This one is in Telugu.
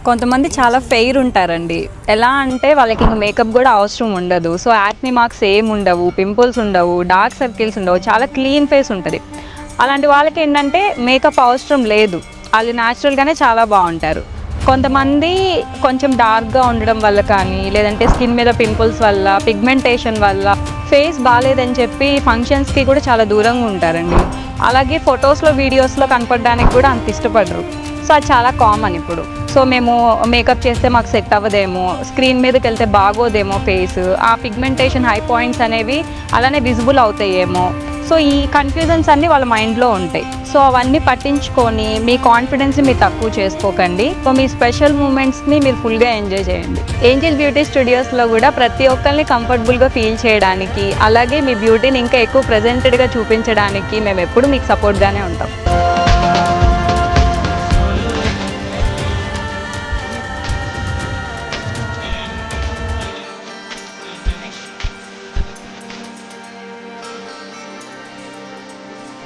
కొంతమంది చాలా ఫెయిర్ ఉంటారండి. ఎలా అంటే వాళ్ళకి ఇంక మేకప్ కూడా అవసరం ఉండదు. సో యాక్ని మార్క్స్ ఏం ఉండవు, పింపుల్స్ ఉండవు, డార్క్ సర్కిల్స్ ఉండవు, చాలా క్లీన్ ఫేస్ ఉంటుంది. అలాంటి వాళ్ళకి ఏంటంటే మేకప్ అవసరం లేదు, వాళ్ళు న్యాచురల్గానే చాలా బాగుంటారు. కొంతమంది కొంచెం డార్క్గా ఉండడం వల్ల కానీ, లేదంటే స్కిన్ మీద పింపుల్స్ వల్ల, పిగ్మెంటేషన్ వల్ల ఫేస్ బాగాలేదని చెప్పి ఫంక్షన్స్కి కూడా చాలా దూరంగా ఉంటారండి. అలాగే ఫొటోస్లో వీడియోస్లో కనపడడానికి కూడా అంత ఇష్టపడరు. సో అది చాలా కామన్ ఇప్పుడు. సో మేము మేకప్ చేస్తే మాకు సెట్ అవ్వదేమో, స్క్రీన్ మీదకి వెళ్తే బాగోదేమో ఫేస్, ఆ పిగ్మెంటేషన్ హై పాయింట్స్ అనేవి అలానే విజిబుల్ అవుతాయేమో. సో ఈ కన్ఫ్యూజన్స్ అన్నీ వాళ్ళ మైండ్లో ఉంటాయి. సో అవన్నీ పట్టించుకొని మీ కాన్ఫిడెన్స్ని మీరు తక్కువ చేసుకోకండి. సో మీ స్పెషల్ మూమెంట్స్ని మీరు ఫుల్గా ఎంజాయ్ చేయండి. ఏంజెల్ బ్యూటీ స్టూడియోస్లో కూడా ప్రతి ఒక్కరిని కంఫర్టబుల్గా ఫీల్ చేయడానికి, అలాగే మీ బ్యూటీని ఇంకా ఎక్కువ ప్రెజెంటెడ్గా చూపించడానికి మేము ఎప్పుడు మీకు సపోర్ట్గానే ఉంటాం.